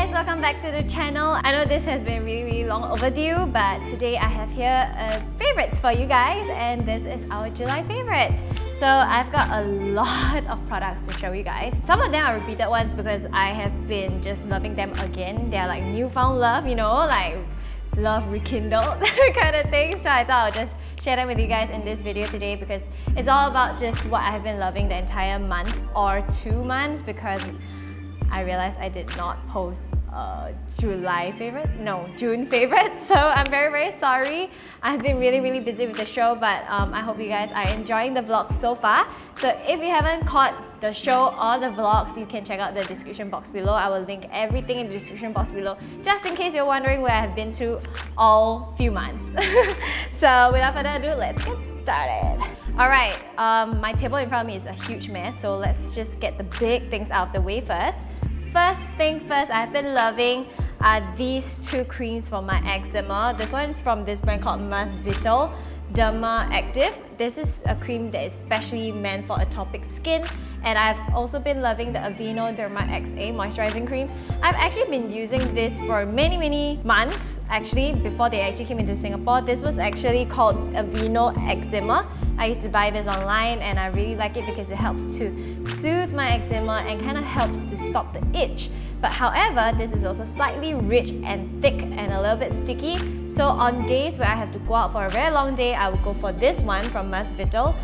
guys, welcome back to the channel. I know this has been really long overdue, but today I have here favorites for you guys, and this is our July favorites. So I've got a lot of products to show you guys. Some of them are repeated ones because I have been just loving them again. They're like newfound love, you know, like love rekindled kind of thing. So I thought I'll just share them with you guys in this video today because it's all about just what I've been loving the entire month or 2 months, because I realized I did not post July favorites, no, June favorites. So I'm very sorry. I've been really busy with the show, but I hope you guys are enjoying the vlogs so far. So if you haven't caught the show or the vlogs, you can check out the description box below. I will link everything in the description box below, just in case you're wondering where I've been to all few months. So without further ado, let's get started. Alright, my table in front of me is a huge mess, so let's just get the big things out of the way first. First thing first, I've been loving these 2 creams for my eczema. This one is from this brand called Vital Derma Active. This is a cream that is specially meant for atopic skin, and I've also been loving the Aveeno Derma XA moisturizing cream. I've actually been using this for many months actually before they actually came into Singapore. This was actually called Aveeno Eczema. I used to buy this online and I really like it because it helps to soothe my eczema and kind of helps to stop the itch. But however, this is also slightly rich and thick and a little bit sticky. So on days where I have to go out for a very long day, I would go for this one from Vital.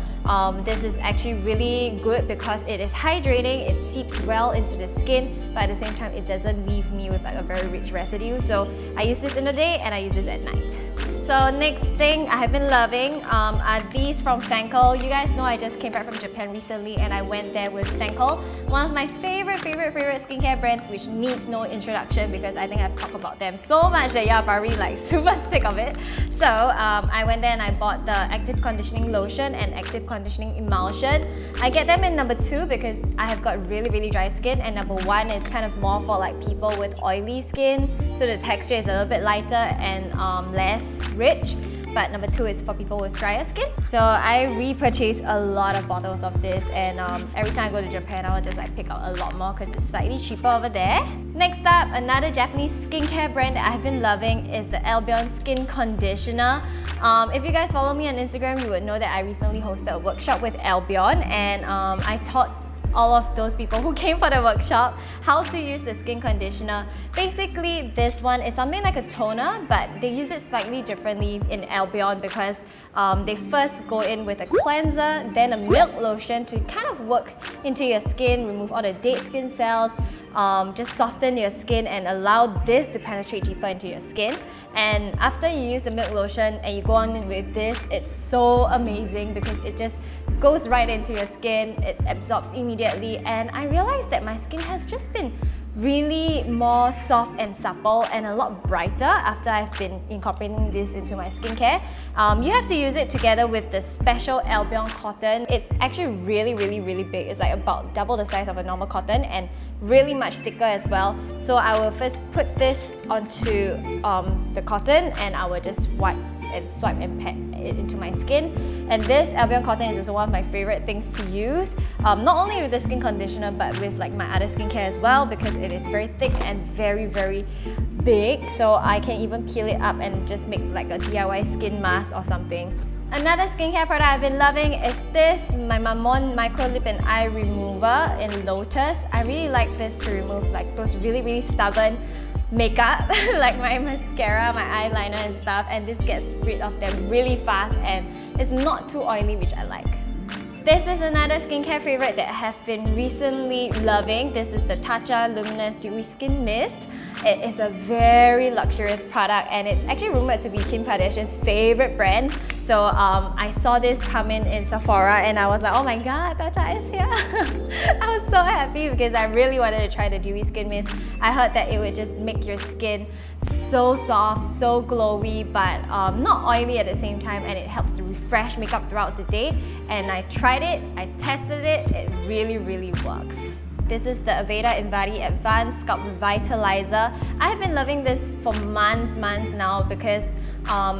This is actually really good because it is hydrating, it seeps well into the skin, but at the same time it doesn't leave me with like a very rich residue. So I use this in the day and I use this at night. So next thing I have been loving are these from Fancl. You guys know I just came back from Japan recently and I went there with Fancl, one of my favorite skincare brands, which needs no introduction because I think I've talked about them so much that you're probably like super sick of it. So I went there and I bought the active conditioning lotion and active conditioning emulsion. I get them in number 2 because I have got really dry skin, and number 1 is kind of more for like people with oily skin, so the texture is a little bit lighter and less rich. But number 2 is for people with drier skin. So I repurchased a lot of bottles of this, and every time I go to Japan, I will just like pick out a lot more because it's slightly cheaper over there. Next up, another Japanese skincare brand that I've been loving is the Albion Skin Conditioner. If you guys follow me on Instagram, you would know that I recently hosted a workshop with Albion, and I taught all of those people who came for the workshop how to use the skin conditioner. Basically, this one is something like a toner, but they use it slightly differently in Albion because they first go in with a cleanser, then a milk lotion to kind of work into your skin, remove all the dead skin cells, just soften your skin and allow this to penetrate deeper into your skin. And after you use the milk lotion and you go on with this, it's so amazing because it just goes right into your skin, it absorbs immediately, and I realized that my skin has just been really more soft and supple and a lot brighter after I've been incorporating this into my skincare. You have to use it together with the special Albion cotton. It's actually really big. It's like about double the size of a normal cotton and really much thicker as well. So I will first put this onto the cotton and I will just wipe and swipe and pat it into my skin. And this Albion cotton is also one of my favorite things to use, not only with the skin conditioner but with like my other skincare as well, because it is very thick and very big, so I can even peel it up and just make like a DIY skin mask or something. Another skincare product I've been loving is this, my Mamonde Micro Lip and Eye Remover in Lotus. I really like this to remove like those really stubborn makeup like my mascara, my eyeliner and stuff, and this gets rid of them really fast and it's not too oily, which I like. This is another skincare favorite that I have been recently loving. This is the Tatcha Luminous Dewy Skin Mist. It is a very luxurious product and it's actually rumored to be Kim Kardashian's favorite brand. So I saw this come in Sephora and I was like, oh my god, Tatcha is here. I was so happy because I really wanted to try the Dewy Skin Mist. I heard that it would just make your skin so soft, so glowy, but not oily at the same time, and it helps to refresh makeup throughout the day. And I tried it, I tested it, it really works. This is the Aveda Invadi Advanced Scalp Revitalizer. I have been loving this for months now because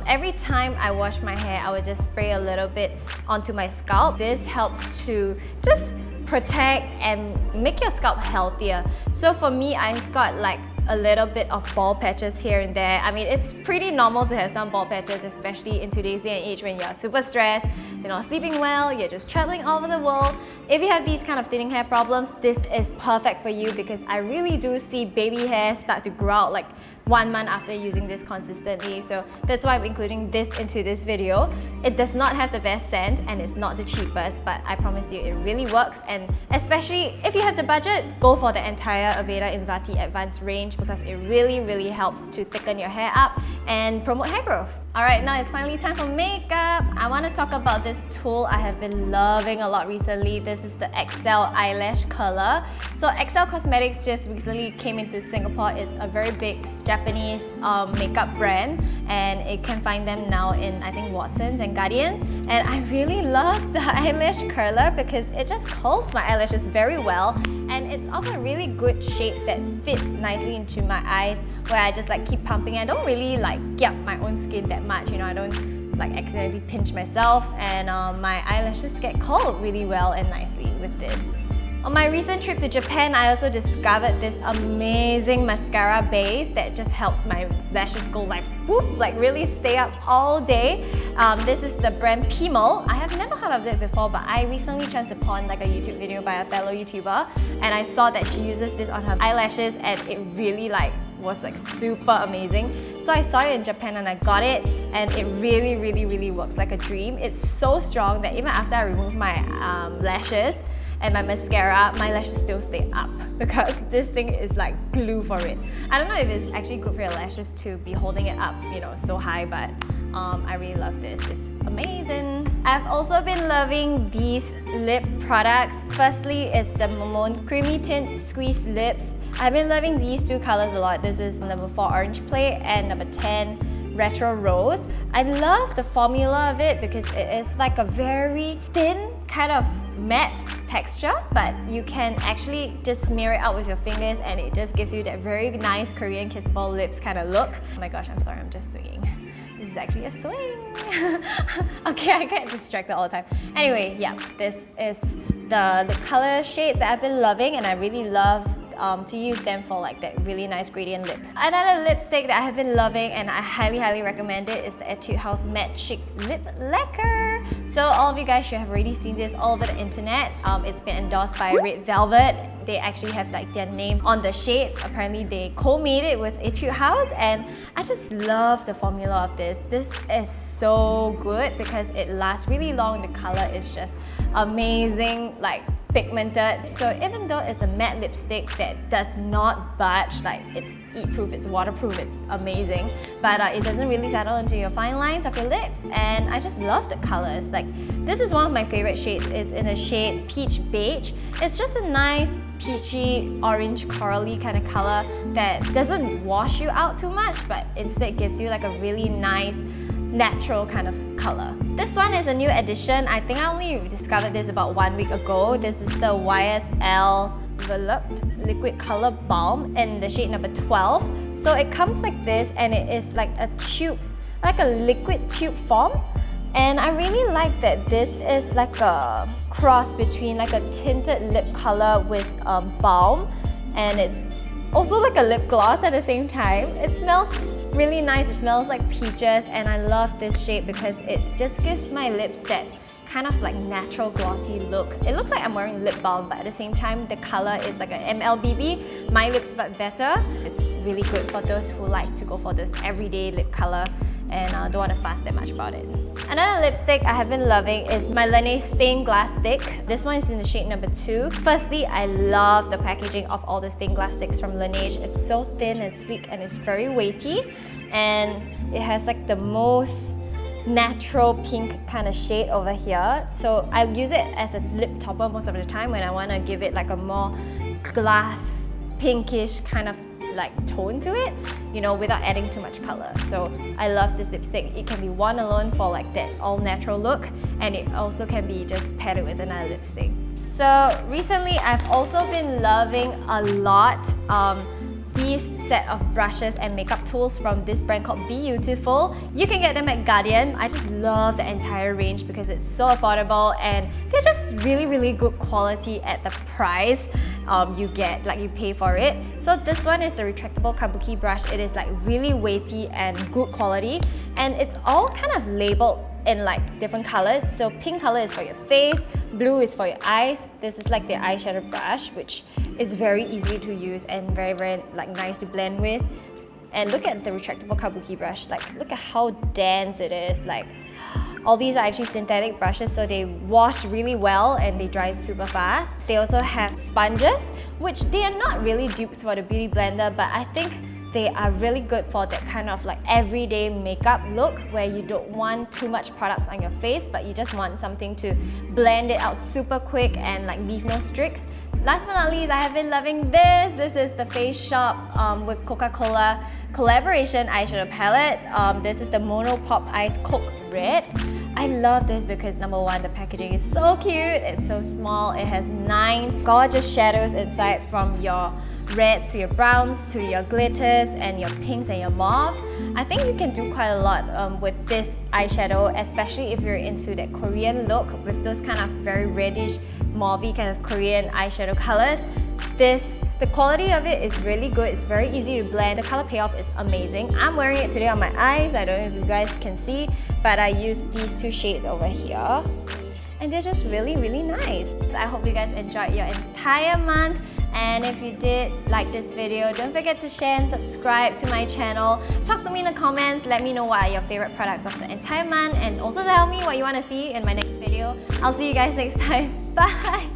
every time I wash my hair, I would just spray a little bit onto my scalp. This helps to just protect and make your scalp healthier. So for me, I've got like a little bit of bald patches here and there. I mean, it's pretty normal to have some bald patches, especially in today's day and age when you're super stressed, you're not sleeping well, you're just traveling all over the world. If you have these kind of thinning hair problems, this is perfect for you because I really do see baby hair start to grow out like 1 month after using this consistently. So that's why I'm including this into this video. It does not have the best scent and it's not the cheapest, but I promise you it really works, and especially if you have the budget, go for the entire Aveda Invati Advanced range because it really helps to thicken your hair up and promote hair growth. Alright, now it's finally time for makeup. I want to talk about this tool I have been loving a lot recently. This is the YSL Eyelash Curler. So YSL Cosmetics just recently came into Singapore. It's a very big Japanese makeup brand, and you can find them now in, I think, Watsons and Guardian. And I really love the eyelash curler because it just curls my eyelashes very well, and it's of a really good shape that fits nicely into my eyes, where I just like keep pumping. I don't really like gyap my own skin that much, you know, I don't like accidentally pinch myself, and my eyelashes get curled really well and nicely with this. On my recent trip to Japan, I also discovered this amazing mascara base that just helps my lashes go like whoop, like really stay up all day. This is the brand PMEL. I have never heard of it before, but I recently chanced upon like a YouTube video by a fellow YouTuber, and I saw that she uses this on her eyelashes, and it really was like super amazing. So I saw it in Japan and I got it, and it really works like a dream. It's so strong that even after I remove my lashes and my mascara, my lashes still stay up because this thing is like glue for it. I don't know if it's actually good for your lashes to be holding it up, you know, so high, but I really love this. It's amazing. I've also been loving these lip products. Firstly, it's the Mamonde Creamy Tint Squeeze Lips. I've been loving these two colors a lot. This is number 4 Orange Play and number 10 Retro Rose. I love the formula of it because it is like a very thin kind of matte texture, but you can actually just smear it out with your fingers and it just gives you that very nice Korean kissable lips kind of look. Oh my gosh, I'm sorry, I'm just swinging. This is actually a swing. Okay, I get distracted all the time. Anyway, yeah, this is the color shades that I've been loving, and I really love to use them for like that really nice gradient lip. Another lipstick that I have been loving and I highly recommend it is the Etude House Matte Chic Lip Lacquer. So all of you guys should have already seen this all over the internet. It's been endorsed by Red Velvet. They actually have like their name on the shades. Apparently they co-made it with Etude House, and I just love the formula of this. This is so good because it lasts really long. The color is just amazing, like pigmented. So even though it's a matte lipstick that does not budge, like it's heat-proof, it's waterproof, it's amazing, but it doesn't really settle into your fine lines of your lips, and I just love the colors. Like this is one of my favorite shades. It's in the shade Peach Beige. It's just a nice peachy, orange, corally kind of color that doesn't wash you out too much, but instead gives you like a really nice, natural kind of color. This one is a new addition. I think I only discovered this about 1 week ago. This is the YSL Volutpe Liquid Color Balm in the shade number 12. So it comes like this, and it is like a tube, like a liquid tube form. And I really like that this is like a cross between like a tinted lip color with balm, and it's also like a lip gloss at the same time. It smells really nice. It smells like peaches, and I love this shade because it just gives my lips that kind of like natural glossy look. It looks like I'm wearing lip balm, but at the same time the color is like an MLBB, my lips but better. It's really good for those who like to go for this everyday lip color and don't want to fuss that much about it. Another lipstick I have been loving is my Laneige Stained Glass Stick. This one is in the shade number 2. Firstly, I love the packaging of all the stained glass sticks from Laneige. It's so thin and sleek and it's very weighty, and it has like the most natural pink kind of shade over here. So I use it as a lip topper most of the time when I want to give it like a more glass pinkish kind of like tone to it, you know, without adding too much color. So I love this lipstick. It can be worn alone for like that all natural look, and it also can be just paired with another lipstick. So recently I've also been loving a lot these set of brushes and makeup tools from this brand called Beautiful. You can get them at Guardian. I just love the entire range because it's so affordable and they're just really good quality at the price you get, like you pay for it. So this one is the retractable kabuki brush. It is like really weighty and good quality, and it's all kind of labeled in like different colors. So pink color is for your face, blue is for your eyes. This is like the eyeshadow brush, which is very easy to use and very like nice to blend with. And look at the retractable kabuki brush, like look at how dense it is. Like all these are actually synthetic brushes, so they wash really well and they dry super fast. They also have sponges, which they are not really dupes for the Beauty Blender, but I think they are really good for that kind of like everyday makeup look where you don't want too much products on your face, but you just want something to blend it out super quick and like leave no streaks. Last but not least, I have been loving this. This is the Face Shop with Coca-Cola collaboration eyeshadow palette. This is the Monopop Ice Coke Red. I love this because number one, the packaging is so cute, it's so small, it has 9 gorgeous shadows inside, from your reds to your browns to your glitters and your pinks and your mauves. I think you can do quite a lot with this eyeshadow, especially if you're into that Korean look with those kind of very reddish, mauvey kind of Korean eyeshadow colors. The quality of it is really good, it's very easy to blend, the color payoff is amazing. I'm wearing it today on my eyes, I don't know if you guys can see, but I used these 2 shades over here. And they're just really nice. I hope you guys enjoyed your entire month. And if you did like this video, don't forget to share and subscribe to my channel. Talk to me in the comments, let me know what are your favorite products of the entire month, and also tell me what you want to see in my next video. I'll see you guys next time. Bye!